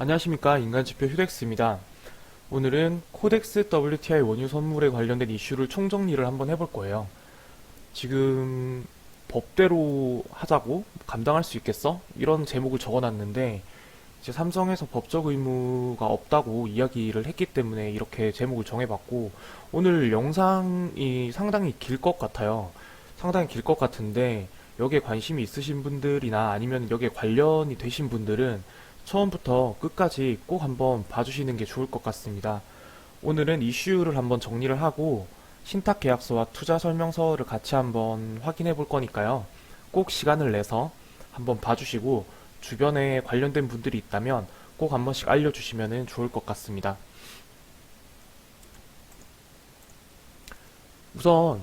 안녕하십니까. 인간지표 휴덱스입니다. 오늘은 코덱스 WTI 원유 선물에 관련된 이슈를 총정리를 한번 해볼 거예요. 지금 법대로 하자고? 감당할 수 있겠어? 이런 제목을 적어놨는데 이제 삼성에서 법적 의무가 없다고 이야기를 했기 때문에 이렇게 제목을 정해봤고, 오늘 영상이 상당히 길 것 같아요. 상당히 길 것 같은데 여기에 관심이 있으신 분들이나 아니면 여기에 관련이 되신 분들은 처음부터 끝까지 꼭 한번 봐주시는 게 좋을 것 같습니다. 오늘은 이슈를 한번 정리를 하고 신탁 계약서와 투자 설명서를 같이 한번 확인해 볼 거니까요. 꼭 시간을 내서 한번 봐주시고 주변에 관련된 분들이 있다면 꼭 한 번씩 알려주시면 좋을 것 같습니다. 우선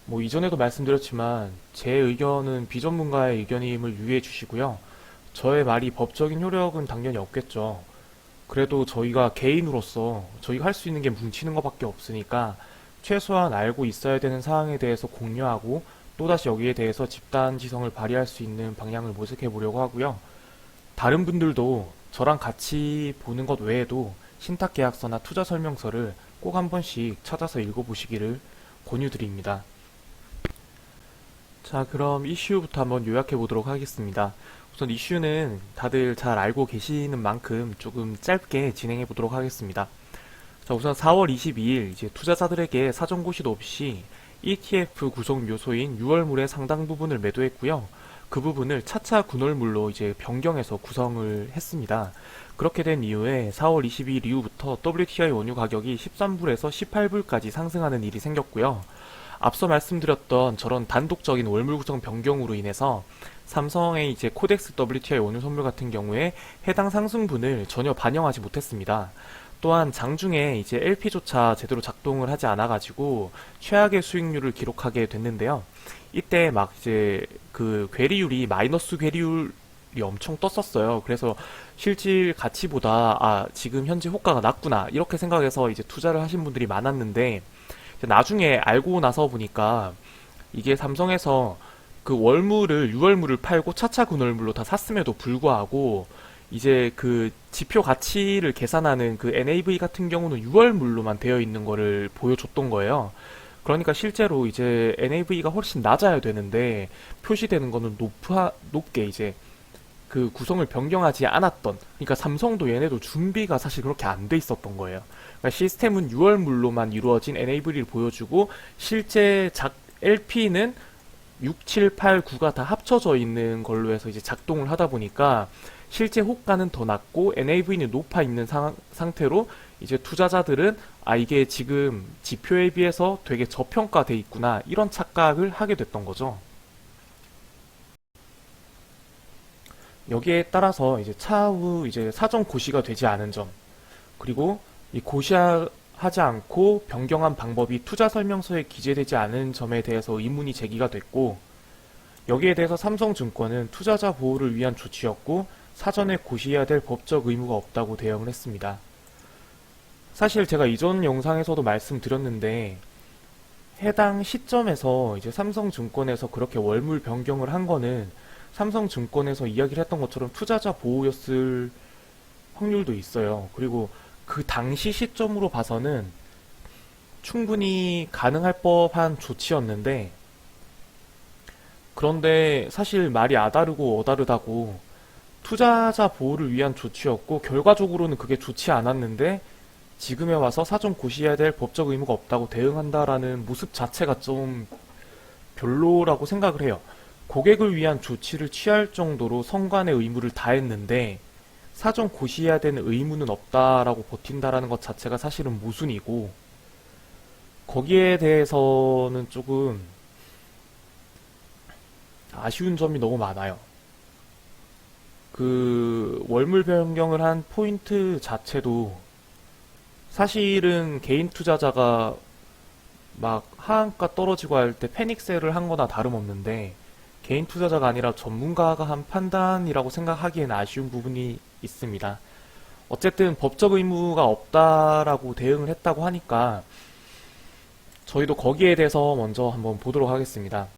뭐 이전에도 말씀드렸지만 제 의견은 비전문가의 의견임을 유의해 주시고요. 저의 말이 법적인 효력은 당연히 없겠죠. 그래도 저희가 개인으로서 저희가 할 수 있는 게 뭉치는 것밖에 없으니까 최소한 알고 있어야 되는 사항에 대해서 공유하고 또다시 여기에 대해서 집단 지성을 발휘할 수 있는 방향을 모색해 보려고 하고요. 다른 분들도 저랑 같이 보는 것 외에도 신탁 계약서나 투자 설명서를 꼭 한 번씩 찾아서 읽어보시기를 권유드립니다. 자, 그럼 이슈부터 한번 요약해 보도록 하겠습니다. 우선 이슈는 다들 잘 알고 계시는 만큼 조금 짧게 진행해 보도록 하겠습니다. 자, 우선 4월 22일 이제 투자자들에게 사전 고시도 없이 ETF 구성 요소인 유월물의 상당 부분을 매도했고요. 그 부분을 차차 군월물로 이제 변경해서 구성을 했습니다. 그렇게 된 이후에 4월 22일 이후부터 WTI 원유 가격이 13불에서 18불까지 상승하는 일이 생겼고요. 앞서 말씀드렸던 저런 단독적인 월물 구성 변경으로 인해서 삼성의 이제 코덱스 WTI 원유 선물 같은 경우에 해당 상승분을 전혀 반영하지 못했습니다. 또한 장중에 이제 LP조차 제대로 작동을 하지 않아가지고 최악의 수익률을 기록하게 됐는데요. 이때 막 이제 그 괴리율이 마이너스 괴리율이 엄청 떴었어요. 그래서 실질 가치보다 지금 현재 호가가 낮구나 이렇게 생각해서 이제 투자를 하신 분들이 많았는데 나중에 알고 나서 보니까 이게 삼성에서 그 월물을 유월물을 팔고 차차 군월물로 다 샀음에도 불구하고 이제 그 지표 가치를 계산하는 그 NAV 같은 경우는 유월물로만 되어 있는 거를 보여줬던 거예요. 그러니까 실제로 이제 NAV가 훨씬 낮아야 되는데 표시되는 거는 높게 이제 그 구성을 변경하지 않았던, 그러니까 삼성도 얘네도 준비가 사실 그렇게 안 돼 있었던 거예요. 그러니까 시스템은 6월물로만 이루어진 NAV를 보여주고 실제 LP는 6, 7, 8, 9가 다 합쳐져 있는 걸로 해서 이제 작동을 하다 보니까 실제 호가는 더 낮고 NAV는 높아 있는 상태로 이제 투자자들은 이게 지금 지표에 비해서 되게 저평가돼 있구나 이런 착각을 하게 됐던 거죠. 여기에 따라서 이제 차후 이제 사전 고시가 되지 않은 점, 그리고 이 고시하지 않고 변경한 방법이 투자 설명서에 기재되지 않은 점에 대해서 의문이 제기가 됐고, 여기에 대해서 삼성증권은 투자자 보호를 위한 조치였고 사전에 고시해야 될 법적 의무가 없다고 대응을 했습니다. 사실 제가 이전 영상에서도 말씀드렸는데 해당 시점에서 이제 삼성증권에서 그렇게 월물 변경을 한 거는 삼성증권에서 이야기를 했던 것처럼 투자자 보호였을 확률도 있어요. 그리고 그 당시 시점으로 봐서는 충분히 가능할 법한 조치였는데, 그런데 사실 말이 아다르고 어다르다고 투자자 보호를 위한 조치였고 결과적으로는 그게 좋지 않았는데 지금에 와서 사전 고시해야 될 법적 의무가 없다고 대응한다라는 모습 자체가 좀 별로라고 생각을 해요. 고객을 위한 조치를 취할 정도로 성관의 의무를 다했는데 사전 고시해야 되는 의무는 없다라고 버틴다라는 것 자체가 사실은 모순이고, 거기에 대해서는 조금 아쉬운 점이 너무 많아요. 그 월물 변경을 한 포인트 자체도 사실은 개인 투자자가 막 하한가 떨어지고 할 때 패닉셀을 한 거나 다름없는데 개인 투자자가 아니라 전문가가 한 판단이라고 생각하기엔 아쉬운 부분이 있습니다. 어쨌든 법적 의무가 없다라고 대응을 했다고 하니까 저희도 거기에 대해서 먼저 한번 보도록 하겠습니다.